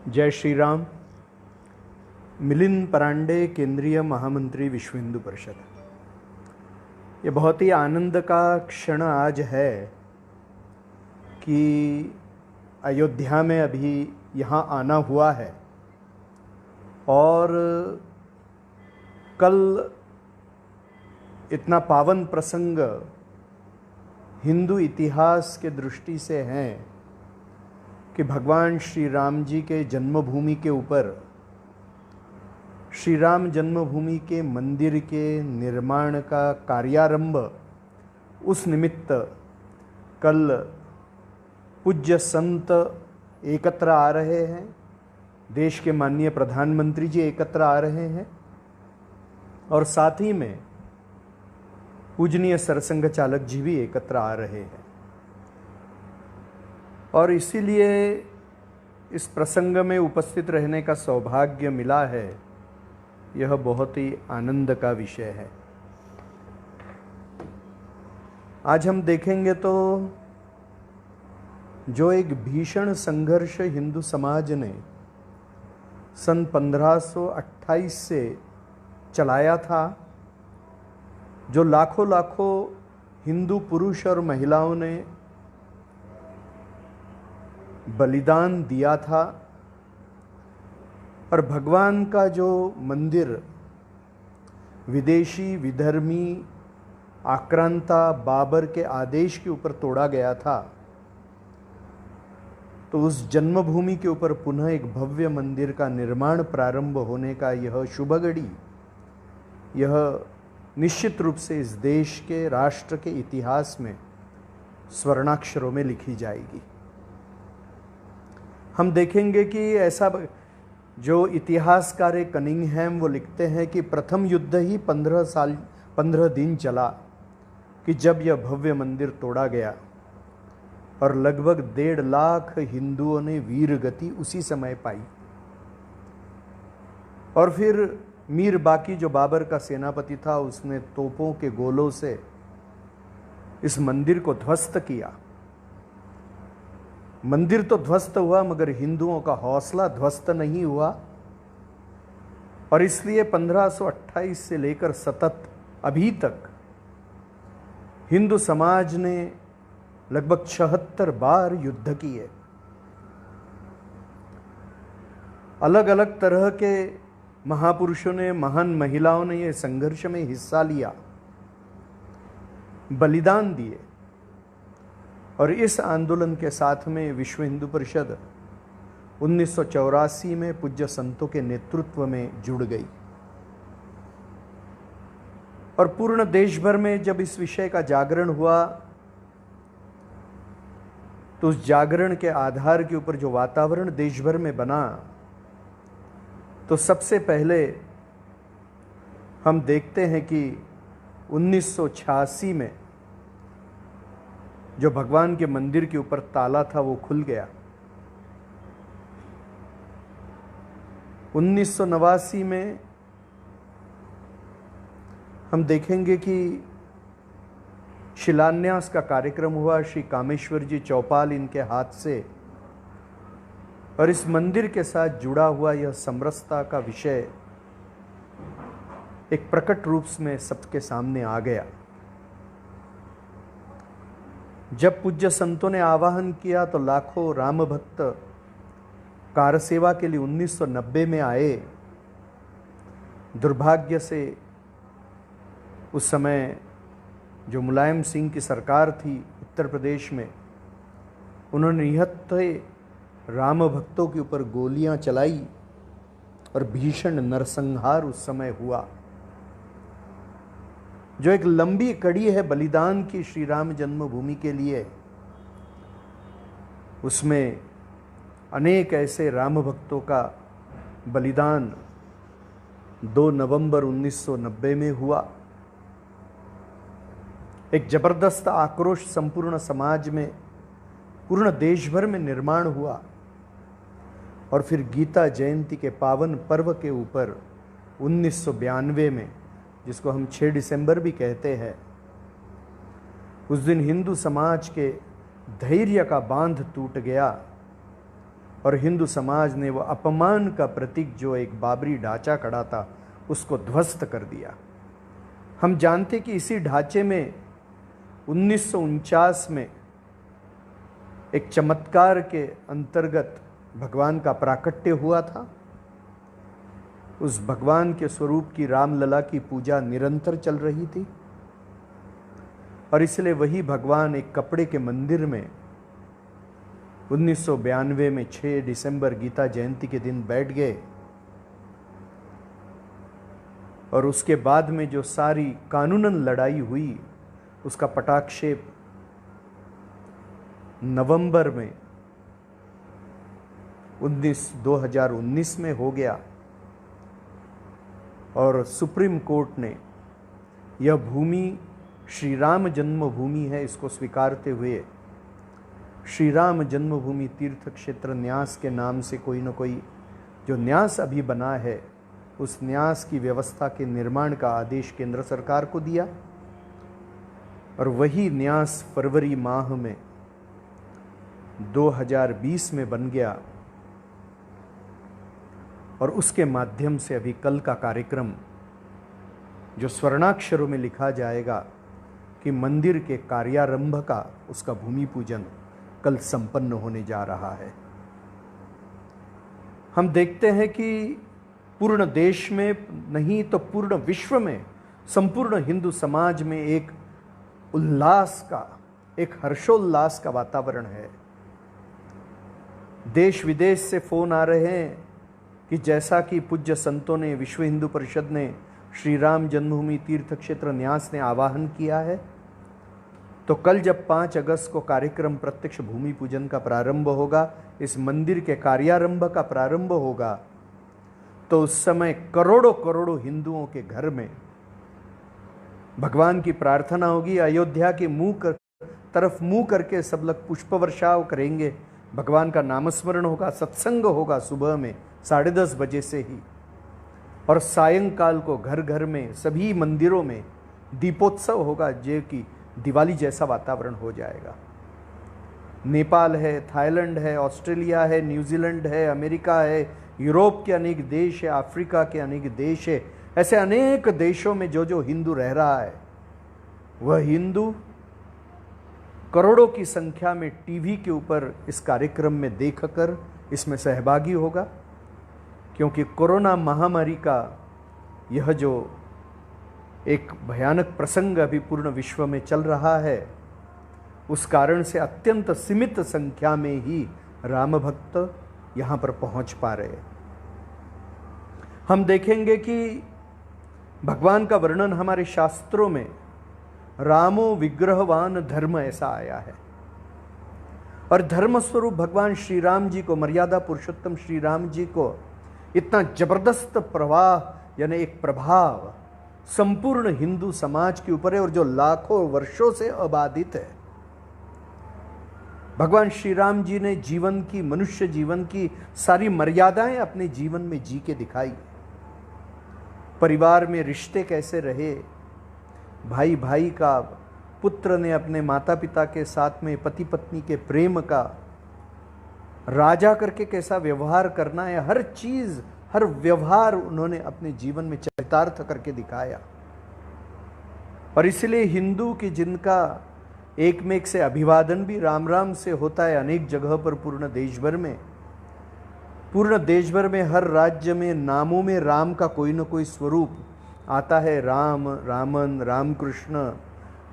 जय श्री राम। मिलिंद परांडे, केंद्रीय महामंत्री विश्व हिंदू परिषद। ये बहुत ही आनंद का क्षण आज है कि अयोध्या में अभी यहाँ आना हुआ है और कल इतना पावन प्रसंग हिंदू इतिहास के दृष्टि से है कि भगवान श्री राम जी के जन्मभूमि के ऊपर श्री राम जन्मभूमि के मंदिर के निर्माण का कार्यारंभ उस निमित्त कल पूज्य संत एकत्र आ रहे हैं। देश के माननीय प्रधानमंत्री जी एकत्र आ रहे हैं और साथ ही में पूजनीय सरसंघ चालक जी भी एकत्र आ रहे हैं और इसीलिए इस प्रसंग में उपस्थित रहने का सौभाग्य मिला है। यह बहुत ही आनंद का विषय है। आज हम देखेंगे तो जो एक भीषण संघर्ष हिंदू समाज ने सन 1528 से चलाया था, जो लाखों लाखों हिंदू पुरुष और महिलाओं ने बलिदान दिया था और भगवान का जो मंदिर विदेशी विधर्मी आक्रांता बाबर के आदेश के ऊपर तोड़ा गया था, तो उस जन्मभूमि के ऊपर पुनः एक भव्य मंदिर का निर्माण प्रारंभ होने का यह शुभ घड़ी, यह निश्चित रूप से इस देश के राष्ट्र के इतिहास में स्वर्णाक्षरों में लिखी जाएगी। हम देखेंगे कि ऐसा जो इतिहासकार कनिंघहैम वो लिखते हैं कि प्रथम युद्ध ही 15 दिन चला कि जब यह भव्य मंदिर तोड़ा गया और लगभग 1.5 लाख हिंदुओं ने वीर गति उसी समय पाई। और फिर मीर बाकी जो बाबर का सेनापति था, उसने तोपों के गोलों से इस मंदिर को ध्वस्त किया। मंदिर तो ध्वस्त हुआ मगर हिंदुओं का हौसला ध्वस्त नहीं हुआ और इसलिए 1528 से लेकर सतत अभी तक हिंदू समाज ने लगभग 76 बार युद्ध किए। अलग अलग तरह के महापुरुषों ने, महान महिलाओं ने ये संघर्ष में हिस्सा लिया, बलिदान दिए और इस आंदोलन के साथ में विश्व हिंदू परिषद 1984 में पूज्य संतों के नेतृत्व में जुड़ गई और पूर्ण देश भर में जब इस विषय का जागरण हुआ तो उस जागरण के आधार के ऊपर जो वातावरण देश भर में बना, तो सबसे पहले हम देखते हैं कि 1986 में जो भगवान के मंदिर के ऊपर ताला था वो खुल गया। 1989 में हम देखेंगे कि शिलान्यास का कार्यक्रम हुआ श्री कामेश्वर जी चौपाल इनके हाथ से और इस मंदिर के साथ जुड़ा हुआ यह समरसता का विषय एक प्रकट रूप में सबके सामने आ गया। जब पूज्य संतों ने आवाहन किया तो लाखों राम भक्त कार सेवा के लिए 1990 में आए। दुर्भाग्य से उस समय जो मुलायम सिंह की सरकार थी उत्तर प्रदेश में, उन्होंने निहत्थे राम भक्तों के ऊपर गोलियां चलाई और भीषण नरसंहार उस समय हुआ। जो एक लंबी कड़ी है बलिदान की श्री राम जन्मभूमि के लिए, उसमें अनेक ऐसे राम भक्तों का बलिदान 2 नवंबर 1990 में हुआ। एक जबरदस्त आक्रोश संपूर्ण समाज में, पूर्ण देश भर में निर्माण हुआ और फिर गीता जयंती के पावन पर्व के ऊपर 1992 में, जिसको हम 6 दिसंबर भी कहते हैं, उस दिन हिंदू समाज के धैर्य का बांध टूट गया और हिंदू समाज ने वो अपमान का प्रतीक जो एक बाबरी ढांचा खड़ा था उसको ध्वस्त कर दिया। हम जानते कि इसी ढांचे में 1949 में एक चमत्कार के अंतर्गत भगवान का प्राकट्य हुआ था। उस भगवान के स्वरूप की रामलला की पूजा निरंतर चल रही थी और इसलिए वही भगवान एक कपड़े के मंदिर में 1992 में 6 दिसंबर गीता जयंती के दिन बैठ गए और उसके बाद में जो सारी कानूनन लड़ाई हुई उसका पटाक्षेप नवंबर में 2019 में हो गया और सुप्रीम कोर्ट ने यह भूमि श्री राम जन्मभूमि है इसको स्वीकारते हुए श्री राम जन्मभूमि तीर्थ क्षेत्र न्यास के नाम से कोई न कोई जो न्यास अभी बना है उस न्यास की व्यवस्था के निर्माण का आदेश केंद्र सरकार को दिया और वही न्यास फरवरी माह में 2020 में बन गया और उसके माध्यम से अभी कल का कार्यक्रम जो स्वर्णाक्षरों में लिखा जाएगा कि मंदिर के कार्यारंभ का उसका भूमि पूजन कल संपन्न होने जा रहा है। हम देखते हैं कि पूर्ण देश में नहीं तो पूर्ण विश्व में संपूर्ण हिंदू समाज में एक उल्लास का एक हर्षोल्लास का वातावरण है। देश विदेश से फोन आ रहे हैं कि जैसा कि पूज्य संतों ने विश्व हिंदू परिषद ने श्री राम जन्मभूमि तीर्थ क्षेत्र न्यास ने आवाहन किया है तो कल जब 5 अगस्त को कार्यक्रम प्रत्यक्ष भूमि पूजन का प्रारंभ होगा, इस मंदिर के कार्यारंभ का प्रारंभ होगा तो उस समय करोड़ों करोड़ों हिंदुओं के घर में भगवान की प्रार्थना होगी। अयोध्या के तरफ मुंह करके सब लोग पुष्प वर्षाव करेंगे, भगवान का नामस्मरण होगा, सत्संग होगा सुबह में 10:30 बजे से ही और सायंकाल को घर घर में सभी मंदिरों में दीपोत्सव होगा जो कि दिवाली जैसा वातावरण हो जाएगा। नेपाल है, थाईलैंड है, ऑस्ट्रेलिया है, न्यूजीलैंड है, अमेरिका है, यूरोप के अनेक देश है, अफ्रीका के अनेक देश है, ऐसे अनेक देशों में जो जो हिंदू रह रहा है वह हिंदू करोड़ों की संख्या में टीवी के ऊपर इस कार्यक्रम में देखकर इसमें सहभागी होगा क्योंकि कोरोना महामारी का यह जो एक भयानक प्रसंग अभी पूर्ण विश्व में चल रहा है उस कारण से अत्यंत सीमित संख्या में ही राम भक्त यहाँ पर पहुँच पा रहे हैं। हम देखेंगे कि भगवान का वर्णन हमारे शास्त्रों में रामो विग्रहवान धर्म ऐसा आया है और धर्म स्वरूप भगवान श्री राम जी को मर्यादा पुरुषोत्तम श्री राम जी को इतना जबरदस्त प्रवाह यानी एक प्रभाव संपूर्ण हिंदू समाज के ऊपर है और जो लाखों वर्षों से अबाधित है। भगवान श्री राम जी ने जीवन की मनुष्य जीवन की सारी मर्यादाएं अपने जीवन में जी के दिखाई। परिवार में रिश्ते कैसे रहे, भाई भाई का, पुत्र ने अपने माता पिता के साथ में पति पत्नी के प्रेम का, राजा करके कैसा व्यवहार करना है, हर चीज हर व्यवहार उन्होंने अपने जीवन में चरितार्थ करके दिखाया। और इसलिए हिंदू की जिनका एक में एक से अभिवादन भी राम राम से होता है अनेक जगह पर पूर्ण देश भर में हर राज्य में नामों में राम का कोई न कोई स्वरूप आता है। राम, रामन, रामकृष्ण,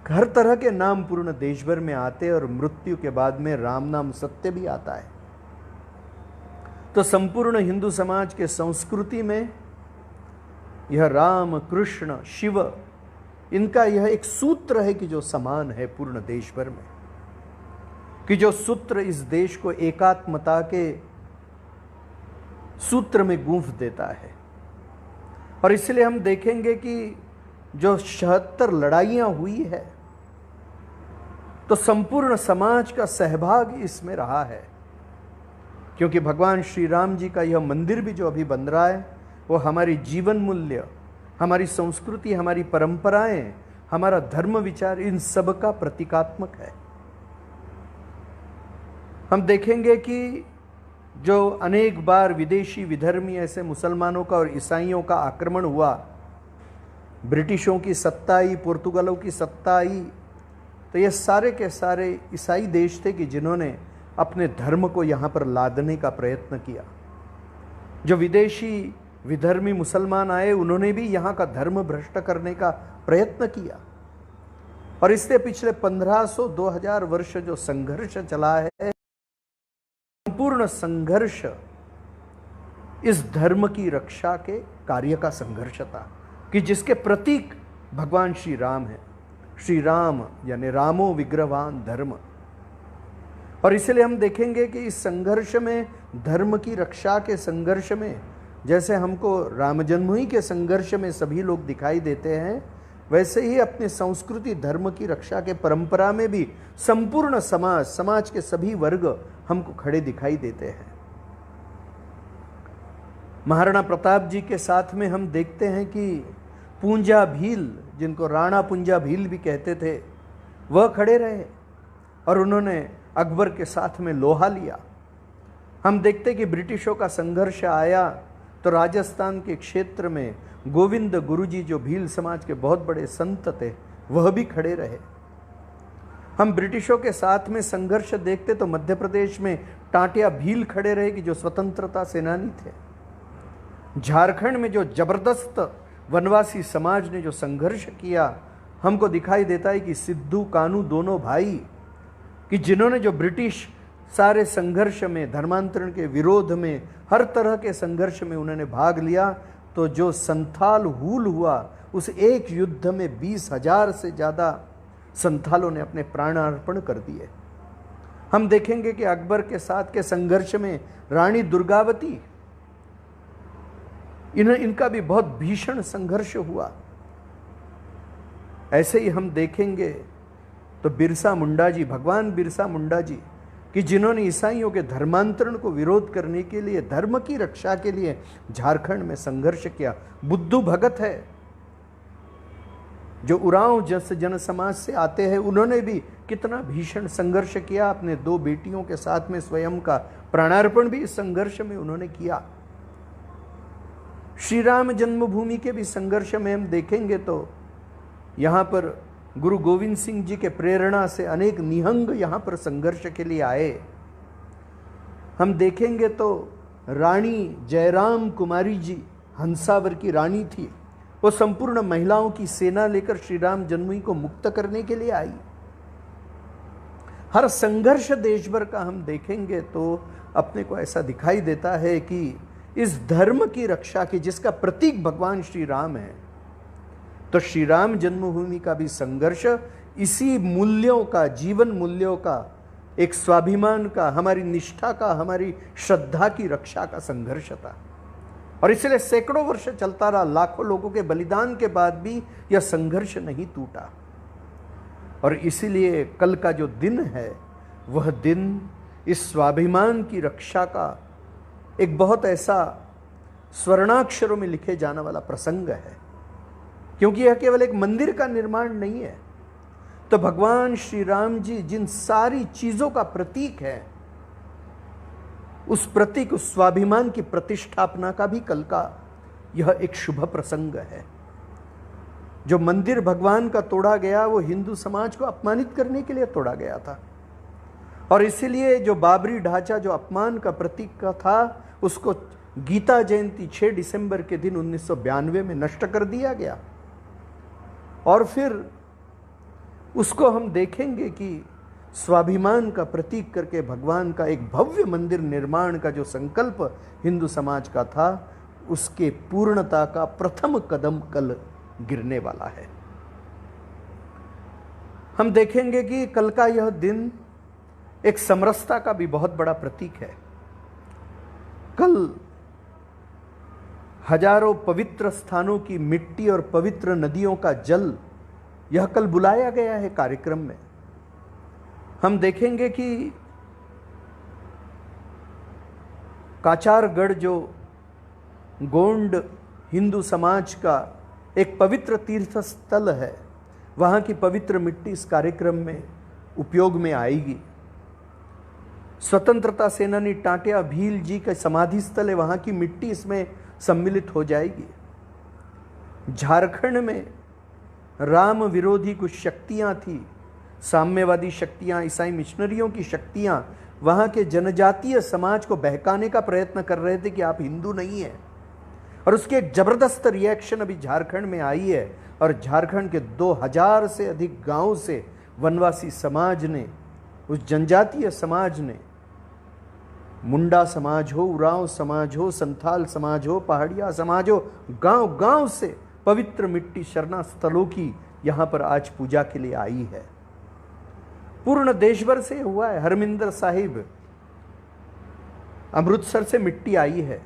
हर तरह के नाम पूर्ण देश भर में आते हैं और मृत्यु के बाद में राम नाम सत्य भी आता है। तो संपूर्ण हिंदू समाज के संस्कृति में यह राम, कृष्ण, शिव इनका यह एक सूत्र है कि जो समान है पूर्ण देश भर में, कि जो सूत्र इस देश को एकात्मता के सूत्र में गूंथ देता है। और इसलिए हम देखेंगे कि जो 76 लड़ाइयां हुई है तो संपूर्ण समाज का सहभाग इसमें रहा है क्योंकि भगवान श्री राम जी का यह मंदिर भी जो अभी बन रहा है वो हमारी जीवन मूल्य, हमारी संस्कृति, हमारी परंपराएं, हमारा धर्म विचार इन सब का प्रतीकात्मक है। हम देखेंगे कि जो अनेक बार विदेशी विधर्मी ऐसे मुसलमानों का और ईसाइयों का आक्रमण हुआ, ब्रिटिशों की सत्ता आई, पुर्तगालों की सत्ता आई, तो ये सारे के सारे ईसाई देश थे कि जिन्होंने अपने धर्म को यहाँ पर लादने का प्रयत्न किया। जो विदेशी विधर्मी मुसलमान आए, उन्होंने भी यहाँ का धर्म भ्रष्ट करने का प्रयत्न किया। और इससे पिछले 1500-2000 वर्ष जो संघर्ष चला है, संपूर्ण संघर्ष इस धर्म की रक्षा के कार्य का संघर्ष था, कि जिसके प्रतीक भगवान श्री राम है। श्री राम यानी रामो विग्रहवान धर्म। और इसलिए हम देखेंगे कि इस संघर्ष में, धर्म की रक्षा के संघर्ष में, जैसे हमको राम जन्मभूमि के संघर्ष में सभी लोग दिखाई देते हैं, वैसे ही अपने संस्कृति धर्म की रक्षा के परंपरा में भी संपूर्ण समाज के सभी वर्ग हमको खड़े दिखाई देते हैं। महाराणा प्रताप जी के साथ में हम देखते हैं कि पूंजा भील, जिनको राणा पूंजा भील भी कहते थे, वह खड़े रहे और उन्होंने अकबर के साथ में लोहा लिया। हम देखते कि ब्रिटिशों का संघर्ष आया तो राजस्थान के क्षेत्र में गोविंद गुरुजी, जो भील समाज के बहुत बड़े संत थे, वह भी खड़े रहे। हम ब्रिटिशों के साथ में संघर्ष देखते तो मध्य प्रदेश में टाटिया भील खड़े रहे, कि जो स्वतंत्रता सेनानी थे। झारखंड में जो जबरदस्त वनवासी समाज ने जो संघर्ष किया, हमको दिखाई देता है कि सिद्धू कानू दोनों भाई, कि जिन्होंने जो ब्रिटिश सारे संघर्ष में, धर्मांतरण के विरोध में, हर तरह के संघर्ष में उन्होंने भाग लिया। तो जो संथाल हूल हुआ, उस एक युद्ध में 20,000 से ज़्यादा संथालों ने अपने प्राणार्पण कर दिए। हम देखेंगे कि अकबर के साथ के संघर्ष में रानी दुर्गावती, इनका भी बहुत भीषण संघर्ष हुआ। ऐसे ही हम देखेंगे तो बिरसा मुंडा जी, भगवान बिरसा मुंडा जी, कि जिन्होंने ईसाइयों के धर्मांतरण को विरोध करने के लिए, धर्म की रक्षा के लिए झारखंड में संघर्ष किया। बुद्धू भगत है, जो उरांव जन समाज से आते हैं, उन्होंने भी कितना भीषण संघर्ष किया। अपने 2 बेटियों के साथ में स्वयं का प्राणार्पण भी इस संघर्ष में उन्होंने किया। श्री राम जन्मभूमि के भी संघर्ष में हम देखेंगे तो यहाँ पर गुरु गोविंद सिंह जी के प्रेरणा से अनेक निहंग यहाँ पर संघर्ष के लिए आए। हम देखेंगे तो रानी जयराम कुमारी जी, हंसावर की रानी थी, वो संपूर्ण महिलाओं की सेना लेकर श्री राम जन्मभूमि को मुक्त करने के लिए आई। हर संघर्ष देश भर का हम देखेंगे तो अपने को ऐसा दिखाई देता है कि इस धर्म की रक्षा की, जिसका प्रतीक भगवान श्री राम है, तो श्री राम जन्मभूमि का भी संघर्ष इसी मूल्यों का, जीवन मूल्यों का, एक स्वाभिमान का, हमारी निष्ठा का, हमारी श्रद्धा की रक्षा का संघर्ष था। और इसलिए सैकड़ों वर्ष चलता रहा। लाखों लोगों के बलिदान के बाद भी यह संघर्ष नहीं टूटा। और इसीलिए कल का जो दिन है, वह दिन इस स्वाभिमान की रक्षा का एक बहुत ऐसा स्वर्णाक्षरों में लिखे जाने वाला प्रसंग है, क्योंकि यह केवल एक मंदिर का निर्माण नहीं है। तो भगवान श्री राम जी जिन सारी चीजों का प्रतीक है, उस प्रतीक, उस स्वाभिमान की प्रतिष्ठापना का भी कल का यह एक शुभ प्रसंग है। जो मंदिर भगवान का तोड़ा गया, वो हिंदू समाज को अपमानित करने के लिए तोड़ा गया था। और इसीलिए जो बाबरी ढांचा, जो अपमान का प्रतीक का था, उसको गीता जयंती 6 दिसंबर के दिन 1992 में नष्ट कर दिया गया। और फिर उसको हम देखेंगे कि स्वाभिमान का प्रतीक करके भगवान का एक भव्य मंदिर निर्माण का जो संकल्प हिंदू समाज का था, उसके पूर्णता का प्रथम कदम कल गिरने वाला है। हम देखेंगे कि कल का यह दिन एक समरसता का भी बहुत बड़ा प्रतीक है। कल हजारों पवित्र स्थानों की मिट्टी और पवित्र नदियों का जल, यह कल बुलाया गया है कार्यक्रम में। हम देखेंगे कि काचारगढ़, जो गोंड हिंदू समाज का एक पवित्र तीर्थ स्थल है, वहाँ की पवित्र मिट्टी इस कार्यक्रम में उपयोग में आएगी। स्वतंत्रता सेनानी टाटिया भील जी का समाधि स्थल है, वहां की मिट्टी इसमें सम्मिलित हो जाएगी। झारखंड में राम विरोधी कुछ शक्तियां थी, साम्यवादी शक्तियां, ईसाई मिशनरियों की शक्तियां वहां के जनजातीय समाज को बहकाने का प्रयत्न कर रहे थे कि आप हिंदू नहीं हैं। और उसकी एक जबरदस्त रिएक्शन अभी झारखंड में आई है, और झारखंड के 2000 से अधिक गांव से वनवासी समाज ने, उस जनजातीय समाज ने, मुंडा समाज हो, उरांव समाज हो, संथाल समाज हो, पहाड़िया समाज हो, गांव गांव से पवित्र मिट्टी शरणा स्थलों की यहां पर आज पूजा के लिए आई है। पूर्ण देश भर से हुआ है। हरमिंदर साहिब अमृतसर से मिट्टी आई है।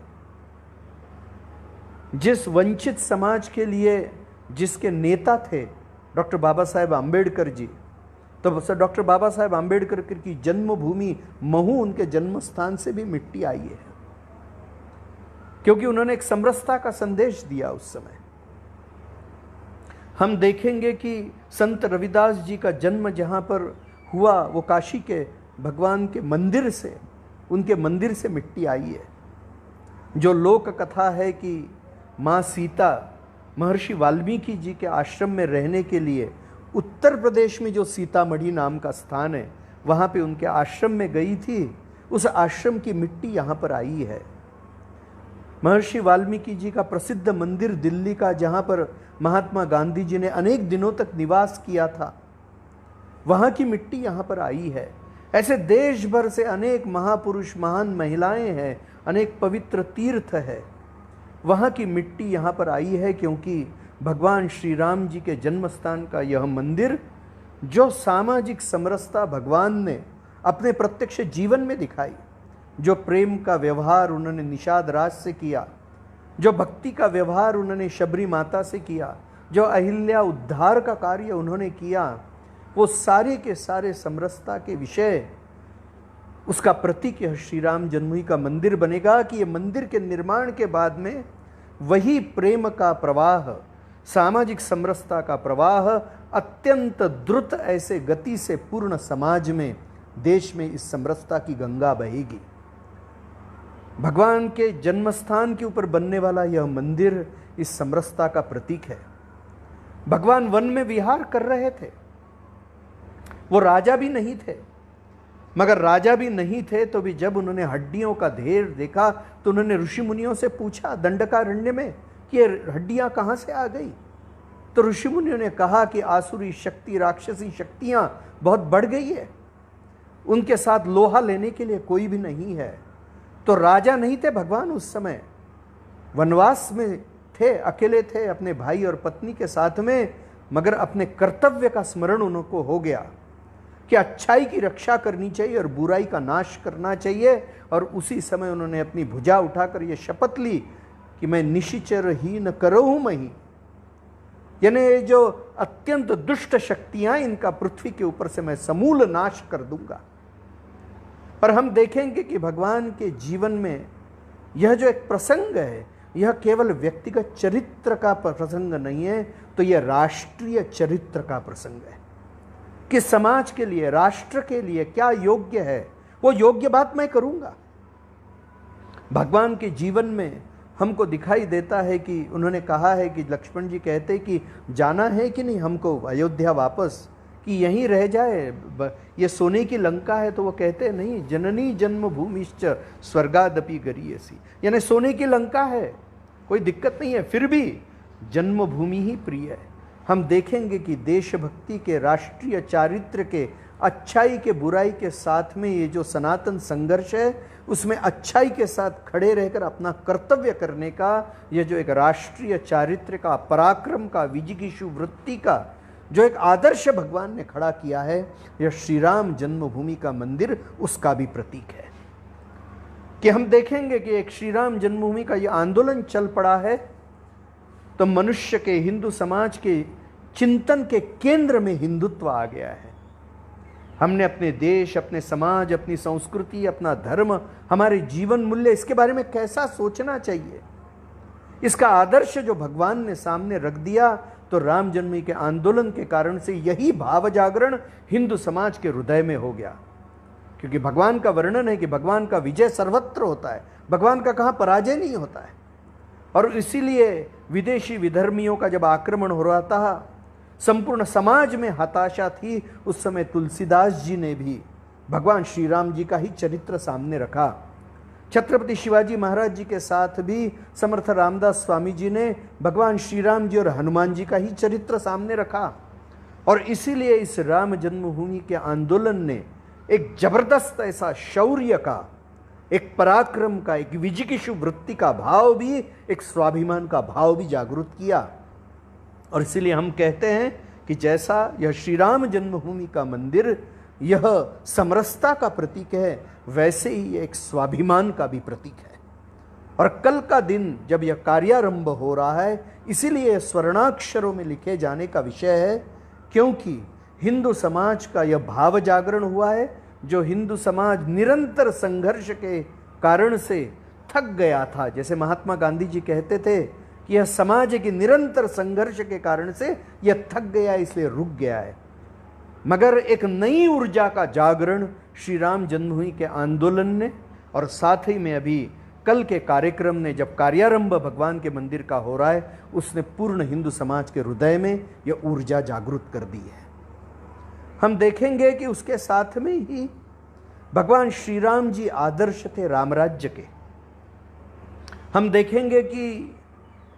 जिस वंचित समाज के लिए जिसके नेता थे डॉक्टर बाबा साहेब आम्बेडकर जी, तो डॉक्टर बाबा साहेब आम्बेडकर की जन्मभूमि महू, उनके जन्म स्थान से भी मिट्टी आई है, क्योंकि उन्होंने एक समरसता का संदेश दिया उस समय। हम देखेंगे कि संत रविदास जी का जन्म जहां पर हुआ वो काशी के भगवान के मंदिर से, उनके मंदिर से मिट्टी आई है। जो लोक कथा है कि माँ सीता महर्षि वाल्मीकि जी के आश्रम में रहने के लिए उत्तर प्रदेश में जो सीतामढ़ी नाम का स्थान है वहाँ पे उनके आश्रम में गई थी, उस आश्रम की मिट्टी यहाँ पर आई है। महर्षि वाल्मीकि जी का प्रसिद्ध मंदिर दिल्ली का, जहाँ पर महात्मा गांधी जी ने अनेक दिनों तक निवास किया था, वहाँ की मिट्टी यहाँ पर आई है। ऐसे देश भर से अनेक महापुरुष, महान महिलाएं हैं, अनेक पवित्र तीर्थ है, वहाँ की मिट्टी यहाँ पर आई है, क्योंकि भगवान श्री राम जी के जन्म स्थान का यह मंदिर, जो सामाजिक समरसता भगवान ने अपने प्रत्यक्ष जीवन में दिखाई, जो प्रेम का व्यवहार उन्होंने निषाद राज से किया, जो भक्ति का व्यवहार उन्होंने शबरी माता से किया, जो अहिल्या उद्धार का कार्य उन्होंने किया, वो सारे के सारे समरसता के विषय, उसका प्रतीक यह श्री राम जन्मभूमि का मंदिर बनेगा। कि ये मंदिर के निर्माण के बाद में वही प्रेम का प्रवाह, सामाजिक समरसता का प्रवाह अत्यंत द्रुत ऐसे गति से पूर्ण समाज में, देश में इस समरसता की गंगा बहेगी। भगवान के जन्मस्थान के ऊपर बनने वाला यह मंदिर इस समरसता का प्रतीक है। भगवान वन में विहार कर रहे थे, वो राजा भी नहीं थे, मगर राजा भी नहीं थे तो भी जब उन्होंने हड्डियों का ढेर देखा तो उन्होंने ऋषि मुनियों से पूछा दंडकारण्य में कि ये हड्डियां कहां से आ गई। तो ऋषि मुनियों ने कहा कि आसुरी शक्ति, राक्षसी शक्तियां बहुत बढ़ गई है, उनके साथ लोहा लेने के लिए कोई भी नहीं है। तो राजा नहीं थे भगवान, उस समय वनवास में थे, अकेले थे अपने भाई और पत्नी के साथ में, मगर अपने कर्तव्य का स्मरण उनको हो गया कि अच्छाई की रक्षा करनी चाहिए और बुराई का नाश करना चाहिए। और उसी समय उन्होंने अपनी भुजा उठाकर यह शपथ ली कि मैं निशिचर ही न करहूं मही, यानी जो अत्यंत दुष्ट शक्तियां, इनका पृथ्वी के ऊपर से मैं समूल नाश कर दूंगा। पर हम देखेंगे कि भगवान के जीवन में यह जो एक प्रसंग है, यह केवल व्यक्तिगत चरित्र का प्रसंग नहीं है, तो यह राष्ट्रीय चरित्र का प्रसंग है कि समाज के लिए, राष्ट्र के लिए क्या योग्य है, वो योग्य बात मैं करूंगा। भगवान के जीवन में हमको दिखाई देता है कि उन्होंने कहा है कि लक्ष्मण जी कहते कि जाना है कि नहीं हमको अयोध्या वापस, कि यहीं रह जाए, ये सोने की लंका है। तो वो कहते नहीं, जननी जन्मभूमिश्च स्वर्गादपि गरीयसी, यानी सोने की लंका है, कोई दिक्कत नहीं है, फिर भी जन्मभूमि ही प्रिय है। हम देखेंगे कि देशभक्ति के, राष्ट्रीय चारित्र के, अच्छाई के बुराई के साथ में ये जो सनातन संघर्ष है, उसमें अच्छाई के साथ खड़े रहकर अपना कर्तव्य करने का, यह जो एक राष्ट्रीय चारित्र का, पराक्रम का, विजिगीषु वृत्ति का जो एक आदर्श भगवान ने खड़ा किया है, यह श्री राम जन्मभूमि का मंदिर उसका भी प्रतीक है। कि हम देखेंगे कि एक श्री राम जन्मभूमि का यह आंदोलन चल पड़ा है, तो मनुष्य के, हिंदू समाज के चिंतन के केंद्र में हिंदुत्व आ गया है। हमने अपने देश, अपने समाज, अपनी संस्कृति, अपना धर्म, हमारे जीवन मूल्य, इसके बारे में कैसा सोचना चाहिए, इसका आदर्श जो भगवान ने सामने रख दिया, तो राम जन्मभूमि के आंदोलन के कारण से यही भाव जागरण हिंदू समाज के हृदय में हो गया क्योंकि भगवान का वर्णन है कि भगवान का विजय सर्वत्र होता है, भगवान का कहाँ पराजय नहीं होता है। और इसीलिए विदेशी विधर्मियों का जब आक्रमण हो रहा था, संपूर्ण समाज में हताशा थी, उस समय तुलसीदास जी ने भी भगवान श्री राम जी का ही चरित्र सामने रखा। छत्रपति शिवाजी महाराज जी के साथ भी समर्थ रामदास स्वामी जी ने भगवान श्री राम जी और हनुमान जी का ही चरित्र सामने रखा। और इसीलिए इस राम जन्मभूमि के आंदोलन ने एक जबरदस्त ऐसा शौर्य का, एक पराक्रम का, एक विजिगीषु वृत्ति का भाव भी, एक स्वाभिमान का भाव भी जागृत किया। और इसीलिए हम कहते हैं कि जैसा यह श्री राम जन्मभूमि का मंदिर यह समरसता का प्रतीक है, वैसे ही एक स्वाभिमान का भी प्रतीक है। और कल का दिन जब यह कार्यारंभ हो रहा है, इसीलिए स्वर्णाक्षरों में लिखे जाने का विषय है, क्योंकि हिंदू समाज का यह भाव जागरण हुआ है, जो हिंदू समाज निरंतर संघर्ष के कारण से थक गया था। जैसे महात्मा गांधी जी कहते थे कि यह समाज के निरंतर संघर्ष के कारण से यह थक गया, इसलिए रुक गया है। मगर एक नई ऊर्जा का जागरण श्री राम जन्मभूमि के आंदोलन ने, और साथ ही में अभी कल के कार्यक्रम ने, जब कार्यारंभ भगवान के मंदिर का हो रहा है, उसने पूर्ण हिंदू समाज के हृदय में यह ऊर्जा जागृत कर दी है। हम देखेंगे कि उसके साथ में ही भगवान श्री राम जी आदर्श थे रामराज्य के। हम देखेंगे कि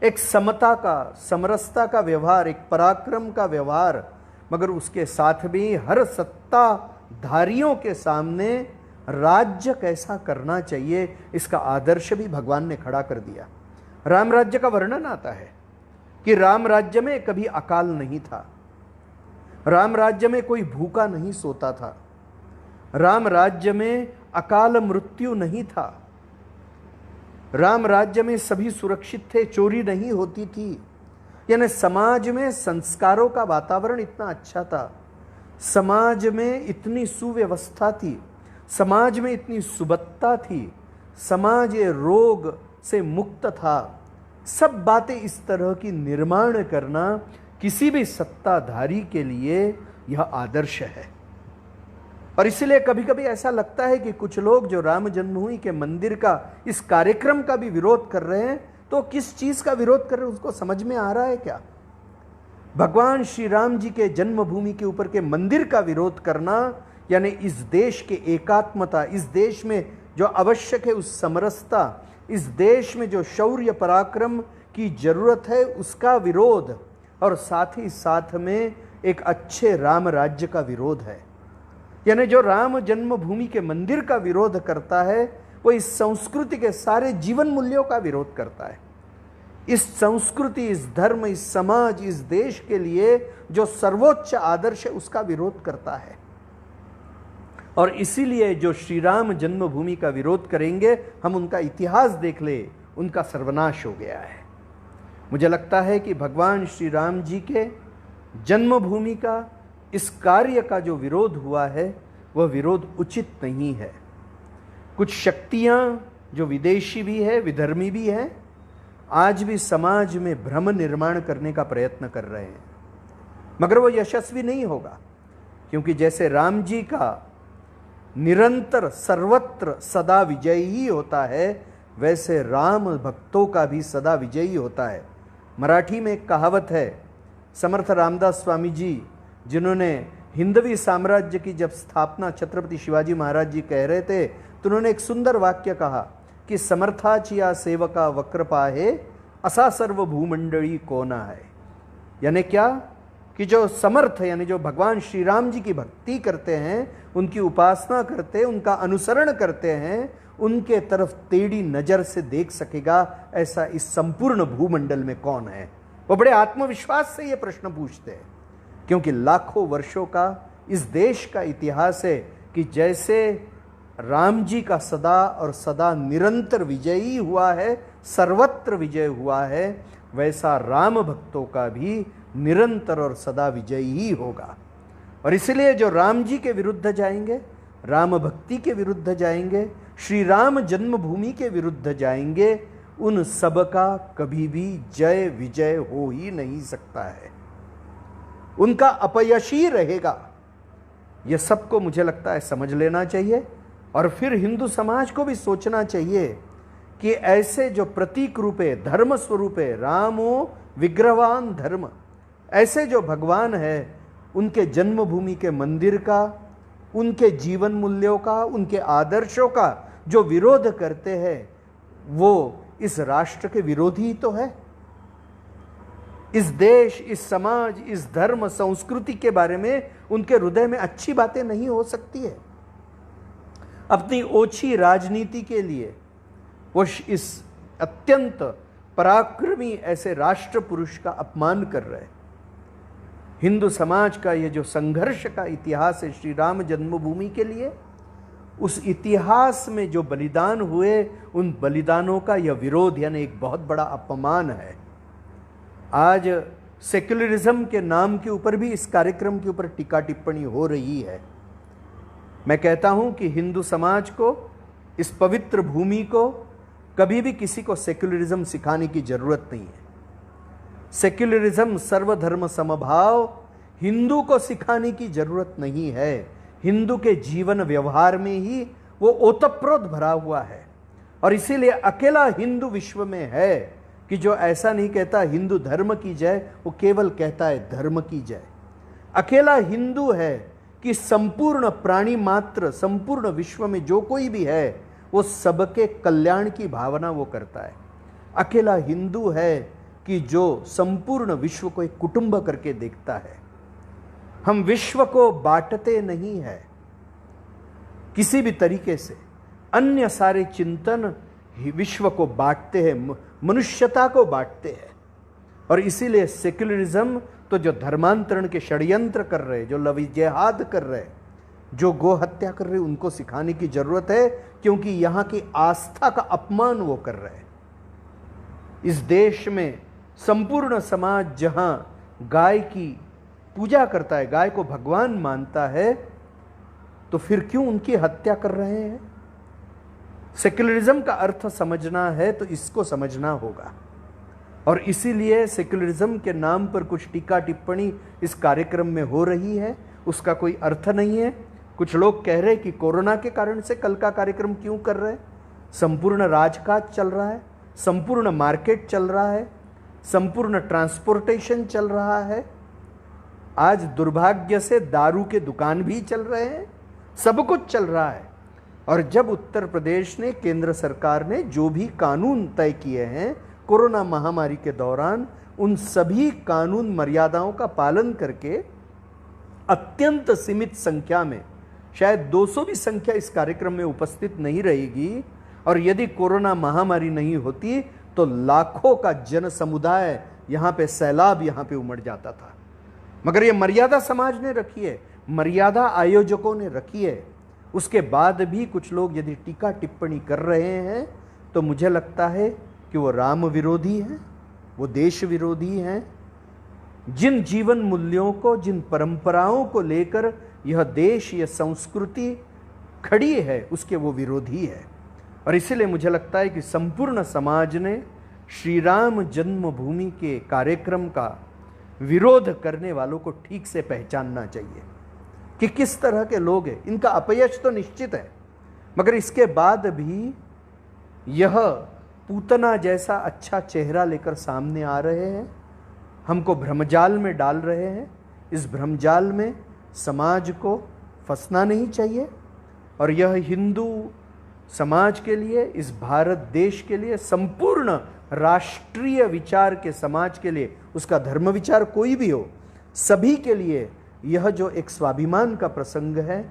एक समता का, समरसता का व्यवहार, एक पराक्रम का व्यवहार, मगर उसके साथ भी हर सत्ताधारियों के सामने राज्य कैसा करना चाहिए, इसका आदर्श भी भगवान ने खड़ा कर दिया। राम राज्य का वर्णन आता है कि राम राज्य में कभी अकाल नहीं था, राम राज्य में कोई भूखा नहीं सोता था, राम राज्य में अकाल मृत्यु नहीं था, राम राज्य में सभी सुरक्षित थे, चोरी नहीं होती थी। यानी समाज में संस्कारों का वातावरण इतना अच्छा था, समाज में इतनी सुव्यवस्था थी, समाज में इतनी सुबत्ता थी, समाज ये रोग से मुक्त था। सब बातें इस तरह की निर्माण करना किसी भी सत्ताधारी के लिए यह आदर्श है। और इसलिए कभी कभी ऐसा लगता है कि कुछ लोग जो राम जन्मभूमि के मंदिर का, इस कार्यक्रम का भी विरोध कर रहे हैं, तो किस चीज का विरोध कर रहे हैं उसको समझ में आ रहा है क्या? भगवान श्री राम जी के जन्मभूमि के ऊपर के मंदिर का विरोध करना, यानी इस देश के एकात्मता, इस देश में जो आवश्यक है उस समरसता, इस देश में जो शौर्य पराक्रम की जरूरत है उसका विरोध, और साथ ही साथ में एक अच्छे राम राज्य का विरोध है। यानी जो राम जन्मभूमि के मंदिर का विरोध करता है, वो इस संस्कृति के सारे जीवन मूल्यों का विरोध करता है। इस संस्कृति, इस धर्म, इस समाज, इस देश के लिए जो सर्वोच्च आदर्श है उसका विरोध करता है। और इसीलिए जो श्री राम जन्मभूमि का विरोध करेंगे, हम उनका इतिहास देख ले, उनका सर्वनाश हो गया है। मुझे लगता है कि भगवान श्री राम जी के जन्मभूमि का, इस कार्य का जो विरोध हुआ है, वह विरोध उचित नहीं है। कुछ शक्तियां जो विदेशी भी है, विधर्मी भी है, आज भी समाज में भ्रम निर्माण करने का प्रयत्न कर रहे हैं, मगर वो यशस्वी नहीं होगा। क्योंकि जैसे राम जी का निरंतर सर्वत्र सदा विजयी ही होता है, वैसे राम भक्तों का भी सदा विजयी होता है। मराठी में एक कहावत है, समर्थ रामदास स्वामी जी जिन्होंने हिंदवी साम्राज्य की जब स्थापना छत्रपति शिवाजी महाराज जी कह रहे थे, तो उन्होंने एक सुंदर वाक्य कहा कि समर्थाची या सेवका वक्रपा है, असा सर्व भूमंडली कोना है। यानी क्या कि जो समर्थ, यानी जो भगवान श्री राम जी की भक्ति करते हैं, उनकी उपासना करते हैं, उनका अनुसरण करते हैं, उनके तरफ टेढ़ी नजर से देख सकेगा ऐसा इस संपूर्ण भूमंडल में कौन है। वो बड़े आत्मविश्वास से ये प्रश्न पूछते हैं, क्योंकि लाखों वर्षों का इस देश का इतिहास है कि जैसे राम जी का सदा और सदा निरंतर विजयी हुआ है, सर्वत्र विजय हुआ है, वैसा राम भक्तों का भी निरंतर और सदा विजयी ही होगा। और इसलिए जो राम जी के विरुद्ध जाएंगे, राम भक्ति के विरुद्ध जाएंगे, श्री राम जन्मभूमि के विरुद्ध जाएंगे, उन सब का कभी भी जय विजय हो ही नहीं सकता है, उनका अपयश ही रहेगा। यह सबको मुझे लगता है समझ लेना चाहिए। और फिर हिंदू समाज को भी सोचना चाहिए कि ऐसे जो प्रतीक रूपे धर्म स्वरूपे रामो विग्रहवान धर्म, ऐसे जो भगवान है उनके जन्मभूमि के मंदिर का, उनके जीवन मूल्यों का, उनके आदर्शों का जो विरोध करते हैं वो इस राष्ट्र के विरोधी तो है। इस देश, इस समाज, इस धर्म संस्कृति के बारे में उनके हृदय में अच्छी बातें नहीं हो सकती है। अपनी ओछी राजनीति के लिए वो इस अत्यंत पराक्रमी ऐसे राष्ट्र पुरुष का अपमान कर रहे हैं। हिंदू समाज का ये जो संघर्ष का इतिहास है श्री राम जन्मभूमि के लिए, उस इतिहास में जो बलिदान हुए उन बलिदानों का यह विरोध यानी एक बहुत बड़ा अपमान है। आज सेक्युलरिज्म के नाम के ऊपर भी इस कार्यक्रम के ऊपर टीका टिप्पणी हो रही है। मैं कहता हूं कि हिंदू समाज को, इस पवित्र भूमि को कभी भी किसी को सेक्युलरिज्म सिखाने की जरूरत नहीं है। सेक्युलरिज्म, सर्वधर्म समभाव हिंदू को सिखाने की जरूरत नहीं है। हिंदू के जीवन व्यवहार में ही वो ओतप्रोत भरा हुआ है। और इसीलिए अकेला हिंदू विश्व में है कि जो ऐसा नहीं कहता हिंदू धर्म की जय, वो केवल कहता है धर्म की जय। अकेला हिंदू है कि संपूर्ण प्राणी मात्र, संपूर्ण विश्व में जो कोई भी है वो सबके कल्याण की भावना वो करता है। अकेला हिंदू है कि जो संपूर्ण विश्व को एक कुटुंब करके देखता है। हम विश्व को बांटते नहीं है किसी भी तरीके से। अन्य सारे चिंतन विश्व को बांटते हैं, मनुष्यता को बांटते हैं। और इसीलिए सेक्युलरिज्म तो जो धर्मांतरण के षड्यंत्र कर रहे, जो लव जिहाद कर रहे, जो गो हत्या कर रहे, उनको सिखाने की जरूरत है, क्योंकि यहाँ की आस्था का अपमान वो कर रहे हैं। इस देश में संपूर्ण समाज जहाँ गाय की पूजा करता है, गाय को भगवान मानता है, तो फिर क्यों उनकी हत्या कर रहे हैं? सेक्युलरिज्म का अर्थ समझना है तो इसको समझना होगा। और इसीलिए सेक्युलरिज्म के नाम पर कुछ टीका टिप्पणी इस कार्यक्रम में हो रही है, उसका कोई अर्थ नहीं है। कुछ लोग कह रहे हैं कि कोरोना के कारण से कल का कार्यक्रम क्यों कर रहे हैं। संपूर्ण राजकाज चल रहा है, संपूर्ण मार्केट चल रहा है, संपूर्ण ट्रांसपोर्टेशन चल रहा है। आज दुर्भाग्य से दारू के दुकान भी चल रहे हैं, सब कुछ चल रहा है। और जब उत्तर प्रदेश ने, केंद्र सरकार ने जो भी कानून तय किए हैं कोरोना महामारी के दौरान, उन सभी कानून मर्यादाओं का पालन करके अत्यंत सीमित संख्या में, शायद 200 भी संख्या इस कार्यक्रम में उपस्थित नहीं रहेगी। और यदि कोरोना महामारी नहीं होती तो लाखों का जन समुदाय यहाँ पे, सैलाब यहाँ पे उमड़ जाता था। मगर ये मर्यादा समाज ने रखी है, मर्यादा आयोजकों ने रखी है। उसके बाद भी कुछ लोग यदि टीका टिप्पणी कर रहे हैं तो मुझे लगता है कि वो राम विरोधी हैं, वो देश विरोधी हैं। जिन जीवन मूल्यों को, जिन परंपराओं को लेकर यह देश, यह संस्कृति खड़ी है, उसके वो विरोधी है। और इसीलिए मुझे लगता है कि संपूर्ण समाज ने श्री राम जन्मभूमि के कार्यक्रम का विरोध करने वालों को ठीक से पहचानना चाहिए कि किस तरह के लोग हैं। इनका अपयश तो निश्चित है, मगर इसके बाद भी यह पूतना जैसा अच्छा चेहरा लेकर सामने आ रहे हैं, हमको भ्रमजाल में डाल रहे हैं। इस भ्रमजाल में समाज को फंसना नहीं चाहिए। और यह हिंदू समाज के लिए, इस भारत देश के लिए, संपूर्ण राष्ट्रीय विचार के समाज के लिए, उसका धर्म विचार कोई भी हो, सभी के लिए यह जो एक स्वाभिमान का प्रसंग है,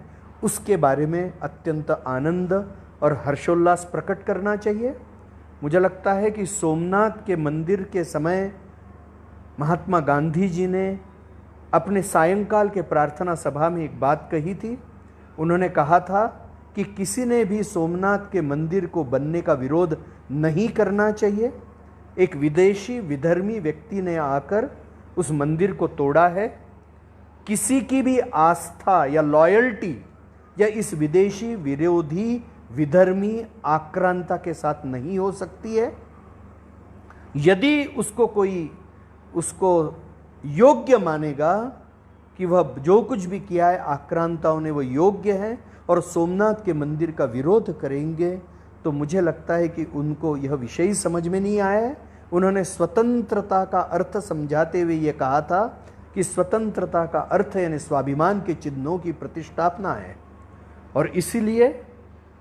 उसके बारे में अत्यंत आनंद और हर्षोल्लास प्रकट करना चाहिए। मुझे लगता है कि सोमनाथ के मंदिर के समय महात्मा गांधी जी ने अपने सायंकाल के प्रार्थना सभा में एक बात कही थी। उन्होंने कहा था कि किसी ने भी सोमनाथ के मंदिर को बनने का विरोध नहीं करना चाहिए। एक विदेशी विधर्मी व्यक्ति ने आकर उस मंदिर को तोड़ा है। किसी की भी आस्था या लॉयल्टी या इस विदेशी विरोधी विधर्मी आक्रांता के साथ नहीं हो सकती है। यदि उसको कोई उसको योग्य मानेगा कि वह जो कुछ भी किया है आक्रांताओं ने वो योग्य है और सोमनाथ के मंदिर का विरोध करेंगे, तो मुझे लगता है कि उनको यह विषय ही समझ में नहीं आया है। उन्होंने स्वतंत्रता का अर्थ समझाते हुए ये कहा था कि स्वतंत्रता का अर्थ यानी स्वाभिमान के चिन्हों की प्रतिष्ठापना है, और इसीलिए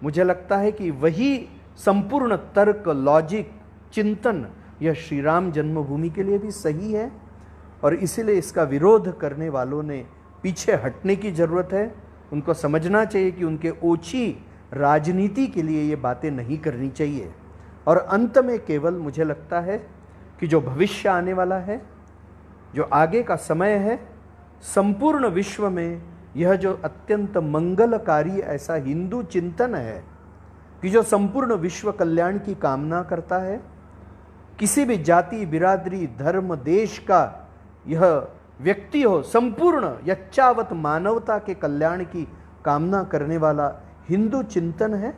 मुझे लगता है कि वही संपूर्ण तर्क, लॉजिक, चिंतन यह श्री राम जन्मभूमि के लिए भी सही है, और इसीलिए इसका विरोध करने वालों ने पीछे हटने की ज़रूरत है। उनको समझना चाहिए कि उनके ओछी राजनीति के लिए ये बातें नहीं करनी चाहिए। और अंत में केवल मुझे लगता है कि जो भविष्य आने वाला है, जो आगे का समय है, संपूर्ण विश्व में यह जो अत्यंत मंगलकारी ऐसा हिंदू चिंतन है कि जो संपूर्ण विश्व कल्याण की कामना करता है, किसी भी जाति, बिरादरी, धर्म, देश का यह व्यक्ति हो, संपूर्ण यच्चावत मानवता के कल्याण की कामना करने वाला हिंदू चिंतन है,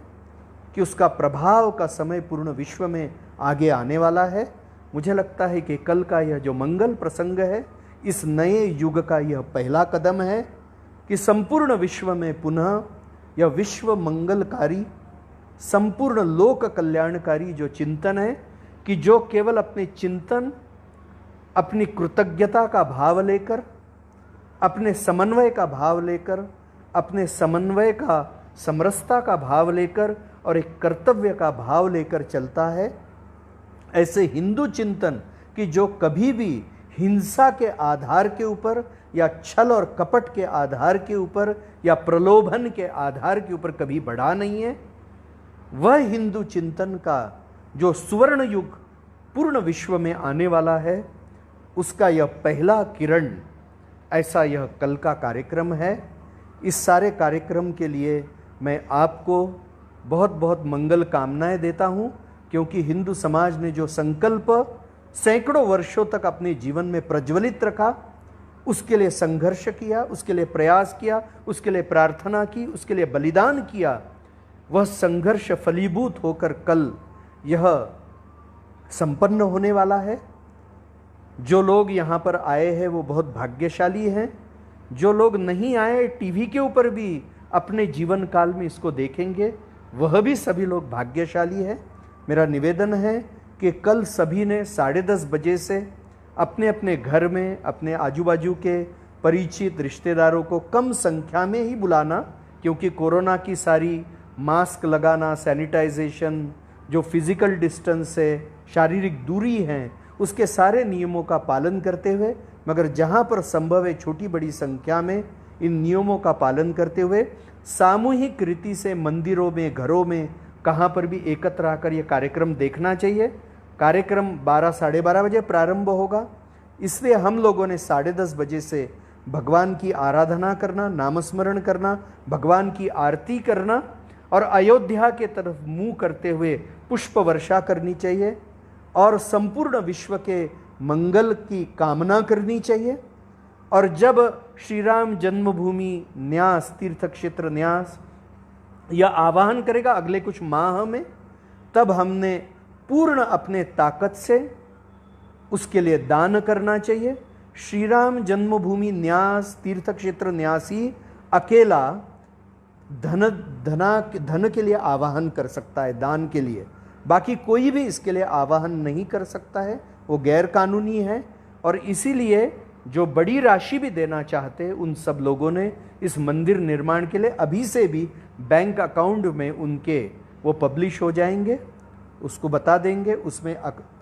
कि उसका प्रभाव का समय पूर्ण विश्व में आगे आने वाला है। मुझे लगता है कि कल का यह जो मंगल प्रसंग है, इस नए युग का यह पहला कदम है कि संपूर्ण विश्व में पुनः यह विश्व मंगलकारी, संपूर्ण लोक कल्याणकारी जो चिंतन है, कि जो केवल अपने चिंतन, अपनी कृतज्ञता का भाव लेकर, अपने समन्वय का भाव लेकर, अपने समन्वय का समरसता का भाव लेकर और एक कर्तव्य का भाव लेकर चलता है, ऐसे हिंदू चिंतन कि जो कभी भी हिंसा के आधार के ऊपर या छल और कपट के आधार के ऊपर या प्रलोभन के आधार के ऊपर कभी बढ़ा नहीं है, वह हिंदू चिंतन का जो सुवर्ण युग पूर्ण विश्व में आने वाला है, उसका यह पहला किरण ऐसा यह कल का कार्यक्रम है। इस सारे कार्यक्रम के लिए मैं आपको बहुत बहुत मंगल कामनाएं देता हूं, क्योंकि हिंदू समाज ने जो संकल्प सैकड़ों वर्षों तक अपने जीवन में प्रज्वलित रखा, उसके लिए संघर्ष किया, उसके लिए प्रयास किया, उसके लिए प्रार्थना की, उसके लिए बलिदान किया, वह संघर्ष फलीभूत होकर कल यह संपन्न होने वाला है। जो लोग यहाँ पर आए हैं वो बहुत भाग्यशाली हैं। जो लोग नहीं आए, टीवी के ऊपर भी अपने जीवन काल में इसको देखेंगे, वह भी सभी लोग भाग्यशाली है। मेरा निवेदन है कि कल सभी ने 10:30 बजे से अपने अपने घर में अपने आजू बाजू के परिचित रिश्तेदारों को कम संख्या में ही बुलाना, क्योंकि कोरोना की सारी मास्क लगाना, सैनिटाइजेशन, जो फिजिकल डिस्टेंस है, शारीरिक दूरी है, उसके सारे नियमों का पालन करते हुए, मगर जहाँ पर संभव है छोटी बड़ी संख्या में इन नियमों का पालन करते हुए सामूहिक रीति से मंदिरों में, घरों में, कहाँ पर भी एकत्र आकर यह कार्यक्रम देखना चाहिए। कार्यक्रम 12 साढ़े 12 बजे प्रारंभ होगा, इसलिए हम लोगों ने 10:30 बजे से भगवान की आराधना करना, नामस्मरण करना, भगवान की आरती करना और अयोध्या के तरफ मुंह करते हुए पुष्प वर्षा करनी चाहिए और संपूर्ण विश्व के मंगल की कामना करनी चाहिए। और जब श्री राम जन्मभूमि न्यास, तीर्थ क्षेत्र न्यास यह आवाहन करेगा अगले कुछ माह में, तब हमने पूर्ण अपने ताकत से उसके लिए दान करना चाहिए। श्री राम जन्मभूमि न्यास, तीर्थ क्षेत्र न्यासी अकेला धन के लिए आवाहन कर सकता है, दान के लिए, बाकी कोई भी इसके लिए आवाहन नहीं कर सकता है, वो गैर कानूनी है। और इसीलिए जो बड़ी राशि भी देना चाहते हैं, उन सब लोगों ने इस मंदिर निर्माण के लिए अभी से भी बैंक अकाउंट में उनके वो पब्लिश हो जाएंगे, उसको बता देंगे, उसमें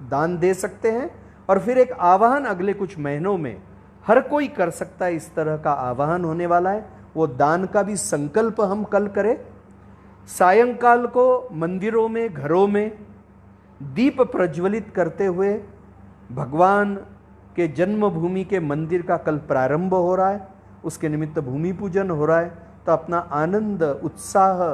दान दे सकते हैं। और फिर एक आवाहन अगले कुछ महीनों में हर कोई कर सकता है, इस तरह का आवाहन होने वाला है। वो दान का भी संकल्प हम कल करें। सायंकाल को मंदिरों में, घरों में दीप प्रज्वलित करते हुए भगवान के जन्मभूमि के मंदिर का कल प्रारंभ हो रहा है, उसके निमित्त भूमि पूजन हो रहा है। तो अपना आनंद, उत्साह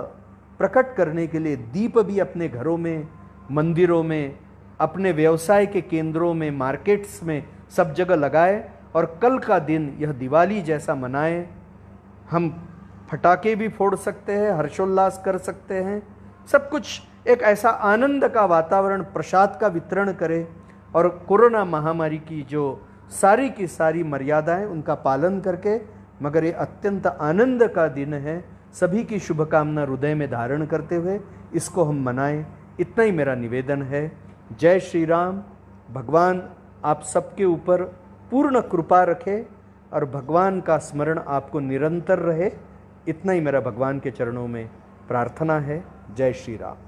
प्रकट करने के लिए दीप भी अपने घरों में, मंदिरों में, अपने व्यवसाय के केंद्रों में, मार्केट्स में, सब जगह लगाए और कल का दिन यह दिवाली जैसा मनाएं। हम फटाके भी फोड़ सकते हैं, हर्षोल्लास कर सकते हैं, सब कुछ एक ऐसा आनंद का वातावरण, प्रसाद का वितरण करें और कोरोना महामारी की जो सारी की सारी मर्यादाएं उनका पालन करके, मगर ये अत्यंत आनंद का दिन है, सभी की शुभकामना हृदय में धारण करते हुए इसको हम मनाएं। इतना ही मेरा निवेदन है। जय श्री राम। भगवान आप सबके ऊपर पूर्ण कृपा रखे और भगवान का स्मरण आपको निरंतर रहे। इतना ही मेरा भगवान के चरणों में प्रार्थना है। जय श्री राम।